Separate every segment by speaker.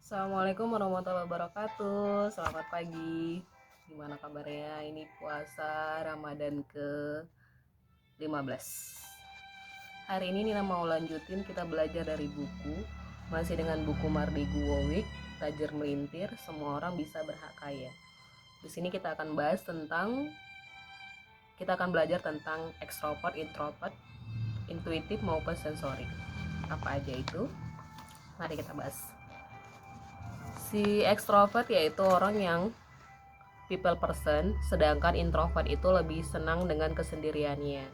Speaker 1: Assalamualaikum warahmatullahi wabarakatuh. Selamat pagi. Gimana kabarnya? Ini puasa Ramadan ke-15. Hari ini Nina mau lanjutin kita belajar dari buku. Masih dengan buku Mardi Guwowic, Tajir Melintir, Semua Orang Bisa Berhak Kaya. Di sini kita akan belajar tentang extrovert, introvert, intuitif maupun sensorik. Apa aja itu? Mari kita bahas. Si extrovert yaitu orang yang people person, sedangkan introvert itu lebih senang dengan kesendiriannya.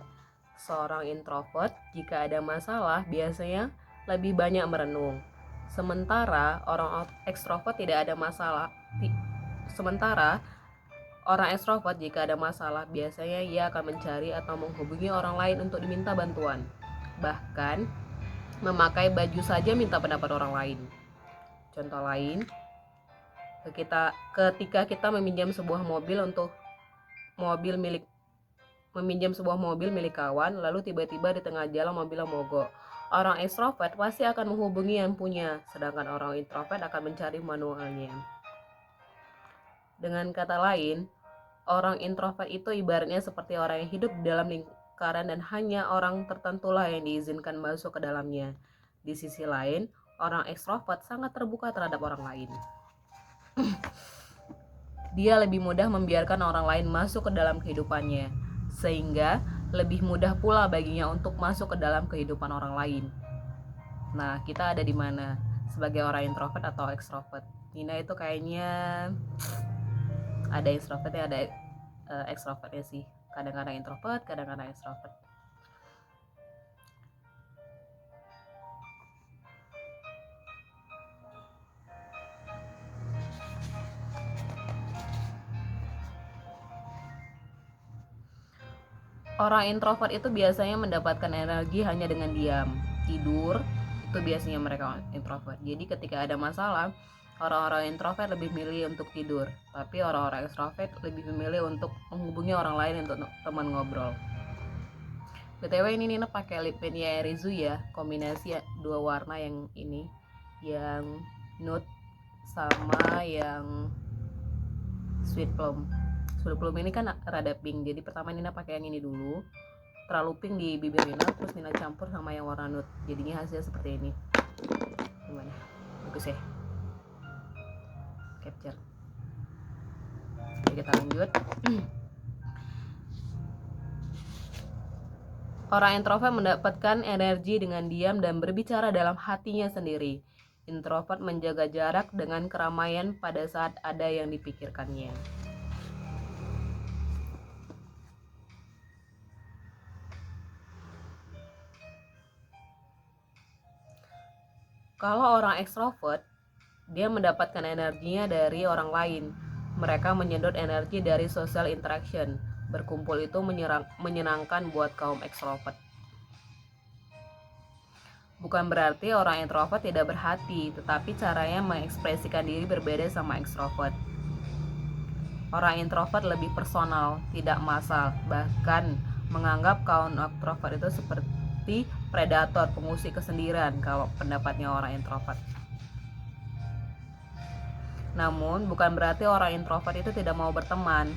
Speaker 1: Seorang introvert jika ada masalah biasanya lebih banyak merenung. Sementara orang ekstrovert tidak ada masalah. Sementara orang ekstrovert jika ada masalah biasanya ia akan mencari atau menghubungi orang lain untuk diminta bantuan. Bahkan memakai baju saja minta pendapat orang lain. Contoh lain, ketika kita meminjam sebuah mobil milik kawan, lalu tiba-tiba di tengah jalan mobilnya mogok. Orang ekstrovert pasti akan menghubungi yang punya, sedangkan orang introvert akan mencari manualnya. Dengan kata lain, orang introvert itu ibaratnya seperti orang yang hidup di dalam lingkaran dan hanya orang tertentulah yang diizinkan masuk ke dalamnya. Di sisi lain, orang ekstrovert sangat terbuka terhadap orang lain. Dia lebih mudah membiarkan orang lain masuk ke dalam kehidupannya, sehingga lebih mudah pula baginya untuk masuk ke dalam kehidupan orang lain. Nah, kita ada di mana? Sebagai orang introvert atau extrovert? Nina itu kayaknya ada introvertnya, ada extrovertnya sih. Kadang-kadang introvert, kadang-kadang extrovert. Orang introvert itu biasanya mendapatkan energi hanya dengan diam, tidur, itu biasanya mereka introvert. Jadi ketika ada masalah, orang-orang introvert lebih milih untuk tidur, tapi orang-orang extrovert lebih memilih untuk menghubungi orang lain untuk teman ngobrol. BTW ini Nina pakai lip pennya Erizu ya, kombinasi dua warna yang ini, yang nude sama yang sweet plum. Sweet plum ini kan rada pink, jadi pertama Nina pakai yang ini dulu, terlalu pink di bibir Nina, terus Nina campur sama yang warna nude, jadinya hasilnya seperti ini. Gimana? Bagus ya? Capture. Oke, kita lanjut. Orang introvert mendapatkan energi dengan diam dan berbicara dalam hatinya sendiri. Introvert menjaga jarak dengan keramaian pada saat ada yang dipikirkannya. Kalau orang ekstrovert, dia mendapatkan energinya dari orang lain. Mereka menyedot energi dari social interaction. Berkumpul itu menyenangkan buat kaum ekstrovert. Bukan berarti orang introvert tidak berhati, tetapi caranya mengekspresikan diri berbeda sama ekstrovert. Orang introvert lebih personal, tidak massal, bahkan menganggap kaum ekstrovert itu seperti predator, pengusik kesendirian kalau pendapatnya orang introvert. Namun, bukan berarti orang introvert itu tidak mau berteman.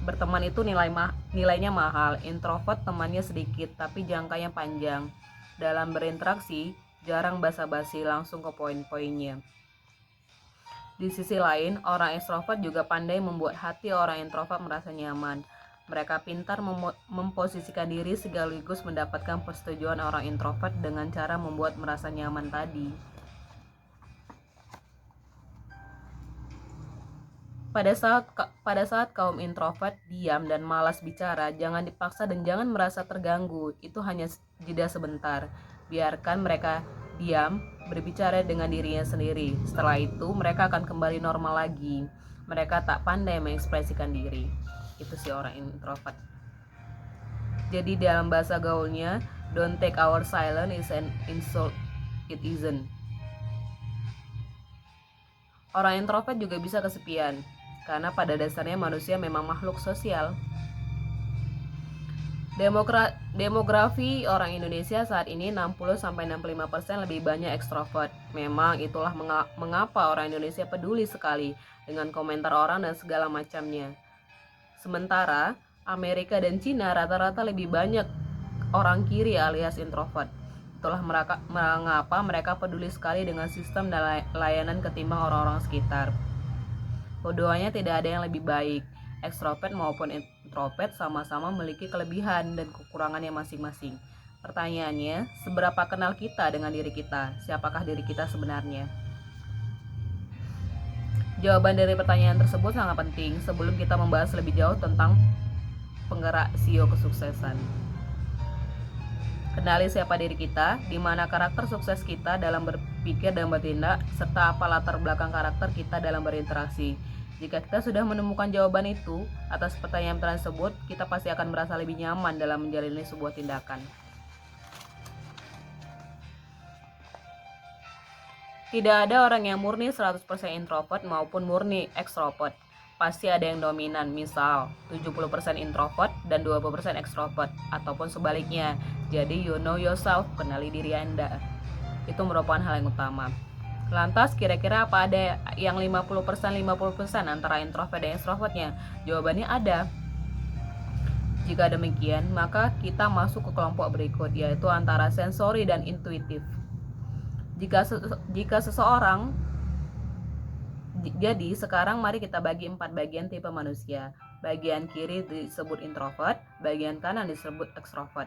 Speaker 1: Berteman itu nilainya mahal. Introvert temannya sedikit, tapi jangkanya panjang. Dalam berinteraksi, jarang basa-basi, langsung ke poin-poinnya. Di sisi lain, orang ekstrovert juga pandai membuat hati orang introvert merasa nyaman. Mereka pintar memposisikan diri sekaligus mendapatkan persetujuan orang introvert dengan cara membuat merasa nyaman tadi. Pada saat kaum introvert diam dan malas bicara, jangan dipaksa dan jangan merasa terganggu. Itu hanya jeda sebentar. Biarkan mereka diam, berbicara dengan dirinya sendiri. Setelah itu, mereka akan kembali normal lagi. Mereka tak pandai mengekspresikan diri. Itu sih orang introvert. Jadi dalam bahasa gaulnya, don't take our silence is an insult. It isn't. Orang introvert juga bisa kesepian, karena pada dasarnya manusia memang makhluk sosial. Demografi orang Indonesia saat ini 60-65% lebih banyak ekstrovert. Memang itulah mengapa orang Indonesia peduli sekali dengan komentar orang dan segala macamnya. Sementara Amerika dan Cina rata-rata lebih banyak orang kiri alias introvert. Itulah mengapa mereka peduli sekali dengan sistem dan layanan ketimbang orang-orang sekitar. Keduanya tidak ada yang lebih baik. Ekstrovert maupun introvert sama-sama memiliki kelebihan dan kekurangannya masing-masing. Pertanyaannya, seberapa kenal kita dengan diri kita? Siapakah diri kita sebenarnya? Jawaban dari pertanyaan tersebut sangat penting sebelum kita membahas lebih jauh tentang penggerak CEO kesuksesan. Kenali siapa diri kita, di mana karakter sukses kita dalam berpikir dan bertindak, serta apa latar belakang karakter kita dalam berinteraksi. Jika kita sudah menemukan jawaban itu atas pertanyaan tersebut, kita pasti akan merasa lebih nyaman dalam menjalani sebuah tindakan. Tidak ada orang yang murni 100% introvert maupun murni ekstrovert. Pasti ada yang dominan, misal 70% introvert dan 20% ekstrovert, ataupun sebaliknya. Jadi you know yourself, kenali diri Anda. Itu merupakan hal yang utama. Lantas kira-kira apa ada yang 50% antara introvert dan extrovertnya? Jawabannya ada. Jika demikian, maka kita masuk ke kelompok berikut, yaitu antara sensori dan intuitif. Jika seseorang, jadi sekarang mari kita bagi 4 bagian tipe manusia. Bagian kiri disebut introvert, bagian kanan disebut extrovert.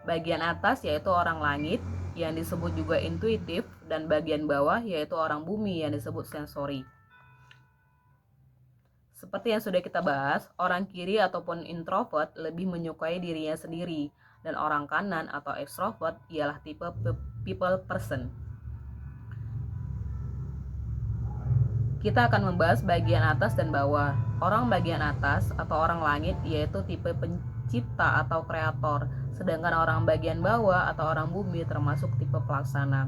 Speaker 1: Bagian atas yaitu orang langit yang disebut juga intuitif, dan bagian bawah yaitu orang bumi yang disebut sensori. Seperti yang sudah kita bahas, orang kiri ataupun introvert lebih menyukai dirinya sendiri, dan orang kanan atau extrovert ialah tipe people person. Kita akan membahas bagian atas dan bawah. Orang bagian atas atau orang langit yaitu tipe pencipta atau kreator, sedangkan orang bagian bawah atau orang bumi termasuk tipe pelaksana.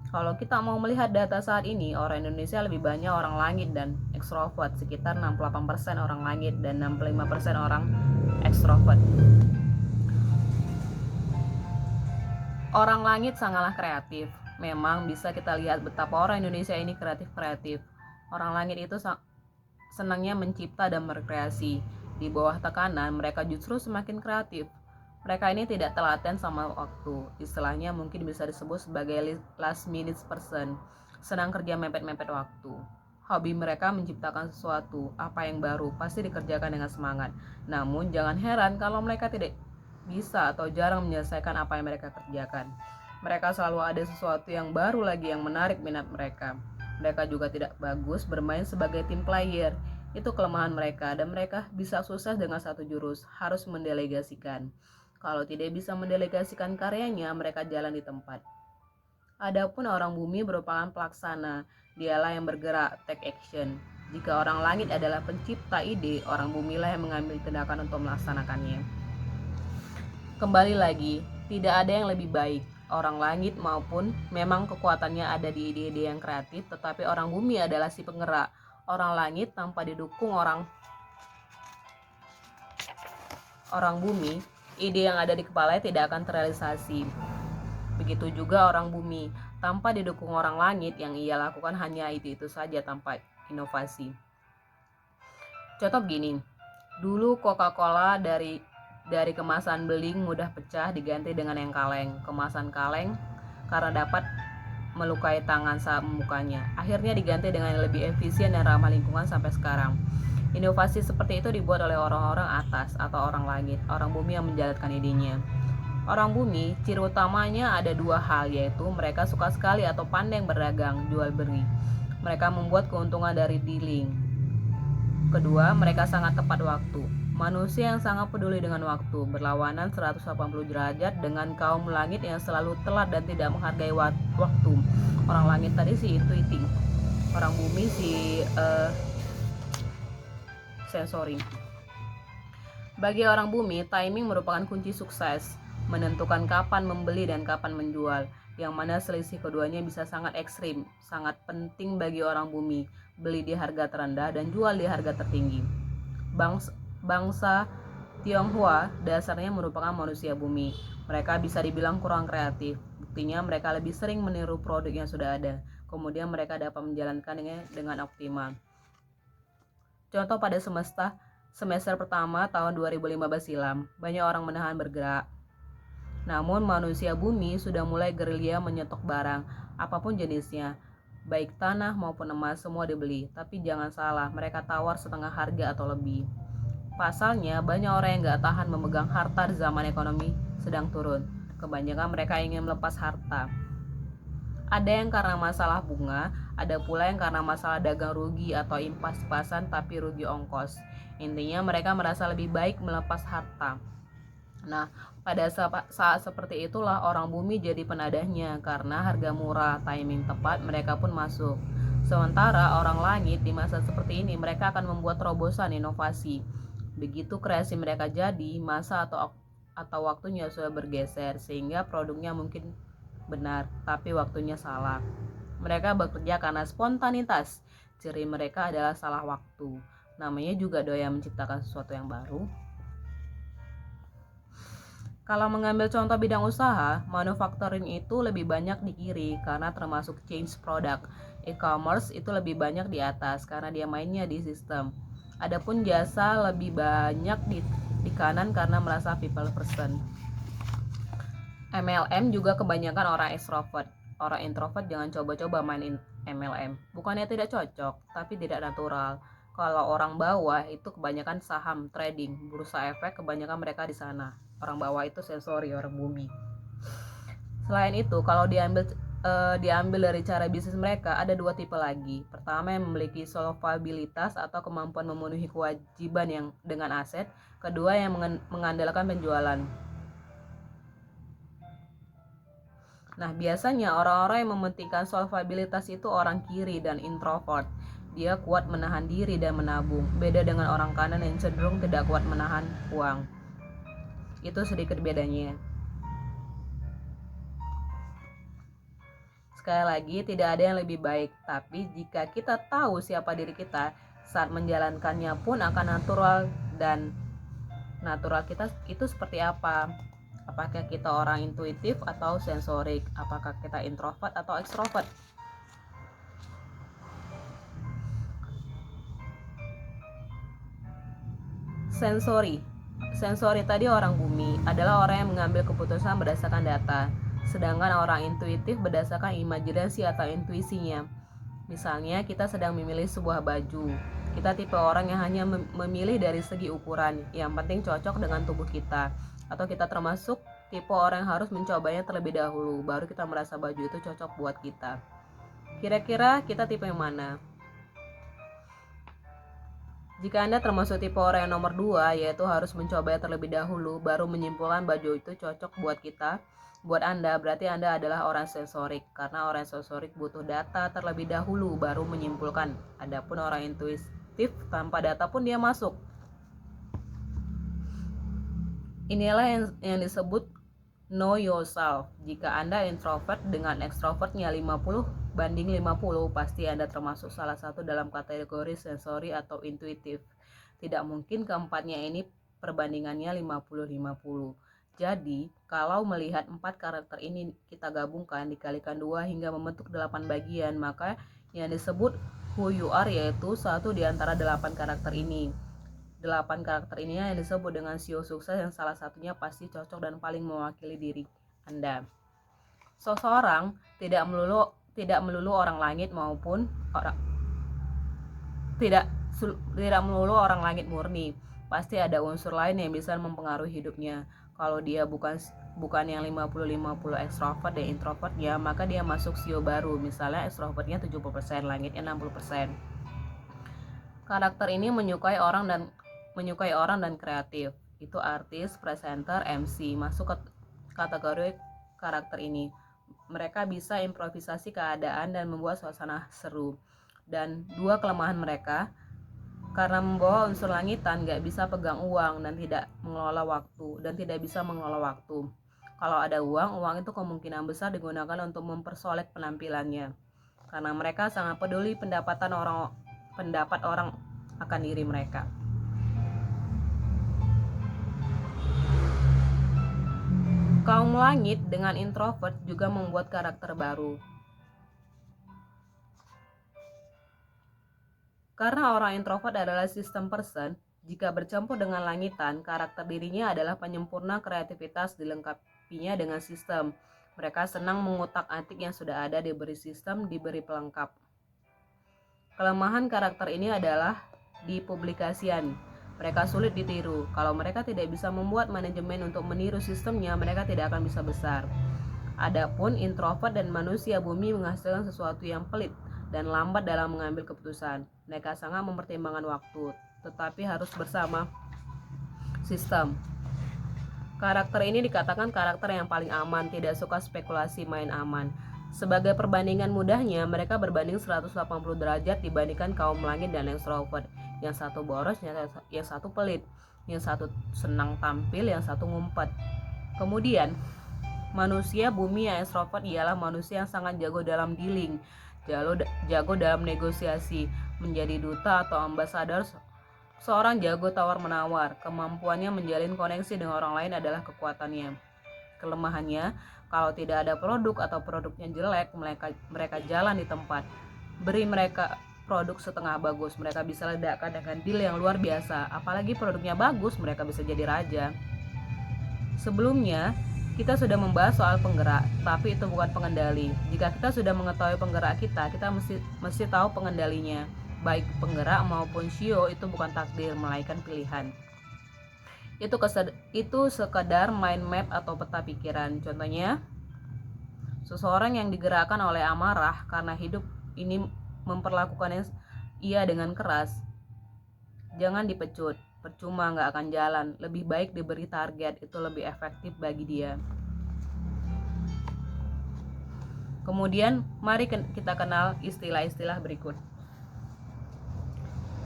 Speaker 1: Kalau kita mau melihat data saat ini, orang Indonesia lebih banyak orang langit dan ekstrovert, sekitar 68% orang langit dan 65% orang ekstrovert. Orang langit sangatlah kreatif. Memang bisa kita lihat betapa orang Indonesia ini kreatif. Orang langit itu senangnya mencipta dan berkreasi. Di bawah tekanan, mereka justru semakin kreatif. Mereka ini tidak telaten sama waktu. Istilahnya mungkin bisa disebut sebagai last minute person. Senang kerja mepet-mepet waktu. Hobi mereka menciptakan sesuatu, apa yang baru, pasti dikerjakan dengan semangat. Namun jangan heran kalau mereka tidak bisa atau jarang menyelesaikan apa yang mereka kerjakan. Mereka selalu ada sesuatu yang baru lagi yang menarik minat mereka. Mereka juga tidak bagus bermain sebagai team player. Itu kelemahan mereka, dan mereka bisa sukses dengan satu jurus, harus mendelegasikan. Kalau tidak bisa mendelegasikan karyanya, mereka jalan di tempat. Adapun orang bumi merupakan pelaksana, dialah yang bergerak, take action. Jika orang langit adalah pencipta ide, orang bumilah yang mengambil tindakan untuk melaksanakannya. Kembali lagi, tidak ada yang lebih baik, orang langit maupun memang kekuatannya ada di ide-ide yang kreatif, tetapi orang bumi adalah si penggerak. Orang langit tanpa didukung orang bumi, ide yang ada di kepalanya tidak akan terrealisasi. Begitu juga orang bumi, tanpa didukung orang langit, yang ia lakukan hanya itu saja tanpa inovasi. Contoh begini, dulu Coca-Cola dari kemasan beling mudah pecah diganti dengan yang kaleng. Kemasan kaleng karena dapat melukai tangan saat membukanya, akhirnya diganti dengan yang lebih efisien dan ramah lingkungan sampai sekarang. Inovasi seperti itu dibuat oleh orang-orang atas atau orang langit. Orang bumi yang menjalankan idenya. Orang bumi, ciri utamanya ada 2 hal, yaitu mereka suka sekali atau pandai berdagang, jual beli. Mereka membuat keuntungan dari dealing. Kedua, mereka sangat tepat waktu. Manusia yang sangat peduli dengan waktu, berlawanan 180 derajat dengan kaum langit yang selalu telat dan tidak menghargai waktu. Orang langit tadi si intuitif, orang bumi si sensori. Bagi orang bumi, timing merupakan kunci sukses, menentukan kapan membeli dan kapan menjual, yang mana selisih keduanya bisa sangat ekstrim. Sangat penting bagi orang bumi, beli di harga terendah dan jual di harga tertinggi. Bangsa Tionghoa dasarnya merupakan manusia bumi. Mereka bisa dibilang kurang kreatif. Buktinya mereka lebih sering meniru produk yang sudah ada. Kemudian mereka dapat menjalankannya dengan optimal. Contoh pada semester pertama tahun 2015 silam, banyak orang menahan bergerak. Namun manusia bumi sudah mulai gerilya menyetok barang, apapun jenisnya. Baik tanah maupun emas semua dibeli. Tapi jangan salah, mereka tawar setengah harga atau lebih. Pasalnya, banyak orang yang gak tahan memegang harta di zaman ekonomi sedang turun. Kebanyakan mereka ingin melepas harta. Ada yang karena masalah bunga, ada pula yang karena masalah dagang rugi atau impas-pasan tapi rugi ongkos. Intinya mereka merasa lebih baik melepas harta. Nah, pada saat seperti itulah orang bumi jadi penadahnya karena harga murah, timing tepat, mereka pun masuk. Sementara orang langit di masa seperti ini mereka akan membuat terobosan inovasi. Begitu kreasi mereka jadi, masa atau waktunya sudah bergeser sehingga produknya mungkin benar, tapi waktunya salah. Mereka bekerja karena spontanitas. Ciri mereka adalah salah waktu. Namanya juga doyan menciptakan sesuatu yang baru. Kalau mengambil contoh bidang usaha, manufacturing itu lebih banyak di kiri karena termasuk change product. E-commerce itu lebih banyak di atas karena dia mainnya di sistem. Adapun jasa lebih banyak di kanan karena merasa people person. MLM juga kebanyakan orang extrovert. Orang introvert jangan coba-coba mainin MLM. Bukannya tidak cocok, tapi tidak natural. Kalau orang bawah itu kebanyakan saham, trading, bursa efek, kebanyakan mereka di sana. Orang bawah itu sensori, orang bumi. Selain itu, kalau diambil dari cara bisnis mereka, ada dua tipe lagi. Pertama yang memiliki solvabilitas atau kemampuan memenuhi kewajiban yang dengan aset. Kedua yang mengandalkan penjualan. Nah, biasanya orang-orang yang mementingkan solvabilitas itu orang kiri dan introvert. Dia kuat menahan diri dan menabung. Beda dengan orang kanan yang cenderung tidak kuat menahan uang. Itu sedikit bedanya. Sekali lagi, tidak ada yang lebih baik. Tapi jika kita tahu siapa diri kita, saat menjalankannya pun akan natural. Dan natural kita itu seperti apa? Apakah kita orang intuitif atau sensorik? Apakah kita introvert atau ekstrovert? Sensori tadi orang bumi adalah orang yang mengambil keputusan berdasarkan data. Sedangkan orang intuitif berdasarkan imajinasi atau intuisinya. Misalnya kita sedang memilih sebuah baju. Kita tipe orang yang hanya memilih dari segi ukuran. Yang penting cocok dengan tubuh kita. Atau kita termasuk tipe orang yang harus mencobanya terlebih dahulu, baru kita merasa baju itu cocok buat kita. Kira-kira kita tipe yang mana? Jika Anda termasuk tipe orang yang nomor 2, yaitu harus mencobanya terlebih dahulu, baru menyimpulkan baju itu cocok buat kita, buat Anda, berarti Anda adalah orang sensorik. Karena orang sensorik butuh data terlebih dahulu, baru menyimpulkan. Adapun orang intuitif, tanpa data pun dia masuk. Inilah yang disebut know yourself. Jika Anda introvert dengan extrovertnya 50/50, pasti Anda termasuk salah satu dalam kategori sensori atau intuitif. Tidak mungkin keempatnya ini perbandingannya 50/50. Jadi, kalau melihat 4 karakter ini kita gabungkan, dikalikan 2 hingga membentuk 8 bagian, maka yang disebut who you are yaitu satu di antara 8 karakter ini. 8 karakter ini yang disebut dengan CEO sukses yang salah satunya pasti cocok dan paling mewakili diri Anda. Seseorang tidak melulu orang langit maupun tidak melulu orang langit murni. Pasti ada unsur lain yang bisa mempengaruhi hidupnya. Kalau dia bukan yang 50/50 ekstrovert dan introvert ya, maka dia masuk CEO baru. Misalnya ekstrovertnya 70%, langitnya 60%. Karakter ini menyukai orang dan kreatif. Itu artis, presenter, MC masuk ke kategori karakter ini. Mereka bisa improvisasi keadaan dan membuat suasana seru. Dan dua kelemahan mereka, karena membawa unsur langitan, gak bisa pegang uang dan tidak bisa mengelola waktu. Kalau ada uang itu kemungkinan besar digunakan untuk mempersolek penampilannya. Karena mereka sangat peduli pendapat orang akan diri mereka. Kaum langit dengan introvert juga membuat karakter baru. Karena orang introvert adalah system person, jika bercampur dengan langitan, karakter dirinya adalah penyempurna kreativitas dilengkapinya dengan sistem. Mereka senang mengutak-atik yang sudah ada, diberi sistem, diberi pelengkap. Kelemahan karakter ini adalah di publikasian. Mereka sulit ditiru. Kalau mereka tidak bisa membuat manajemen untuk meniru sistemnya, mereka tidak akan bisa besar. Adapun introvert dan manusia bumi menghasilkan sesuatu yang pelit dan lambat dalam mengambil keputusan. Mereka sangat mempertimbangkan waktu, tetapi harus bersama sistem. Karakter ini dikatakan karakter yang paling aman, tidak suka spekulasi, main aman. Sebagai perbandingan mudahnya, mereka berbanding 180 derajat dibandingkan kaum langit dan extrovert. Yang satu boros, yang satu pelit, yang satu senang tampil, yang satu ngumpet. Kemudian, manusia bumi yang extrovert ialah manusia yang sangat jago dalam dealing, jago dalam negosiasi, menjadi duta atau ambasador. Seorang jago tawar-menawar. Kemampuannya menjalin koneksi dengan orang lain adalah kekuatannya. Kelemahannya, kalau tidak ada produk atau produknya jelek, mereka jalan di tempat. Beri mereka produk setengah bagus, mereka bisa ledakkan dengan deal yang luar biasa. Apalagi produknya bagus, mereka bisa jadi raja. Sebelumnya, kita sudah membahas soal penggerak, tapi itu bukan pengendali. Jika kita sudah mengetahui penggerak kita mesti tahu pengendalinya. Baik penggerak maupun shio itu bukan takdir, melainkan pilihan. Itu sekedar mind map atau peta pikiran. Contohnya, seseorang yang digerakkan oleh amarah karena hidup ini memperlakukan ia dengan keras, jangan dipecut. Percuma, nggak akan jalan. Lebih baik diberi target, itu lebih efektif bagi dia. Kemudian mari kita kenal istilah-istilah berikut.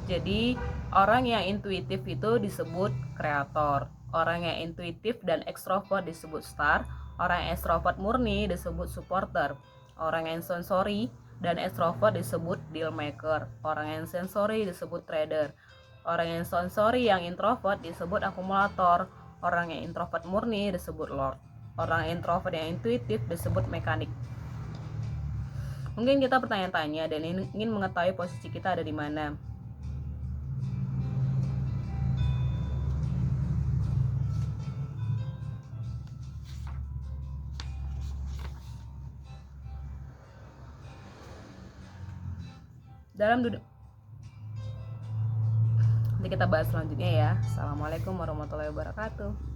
Speaker 1: Jadi orang yang intuitif itu disebut kreator, orang yang intuitif dan ekstrovert disebut star, orang yang ekstrovert murni disebut supporter, orang yang sensori dan ekstrovert disebut deal maker, orang yang sensori disebut trader, orang yang sensori yang introvert disebut akumulator, orang yang introvert murni disebut lord, orang introvert yang intuitif disebut mekanik. Mungkin kita bertanya-tanya dan ingin mengetahui posisi kita ada di mana. Nanti kita bahas selanjutnya ya. Assalamualaikum warahmatullahi wabarakatuh.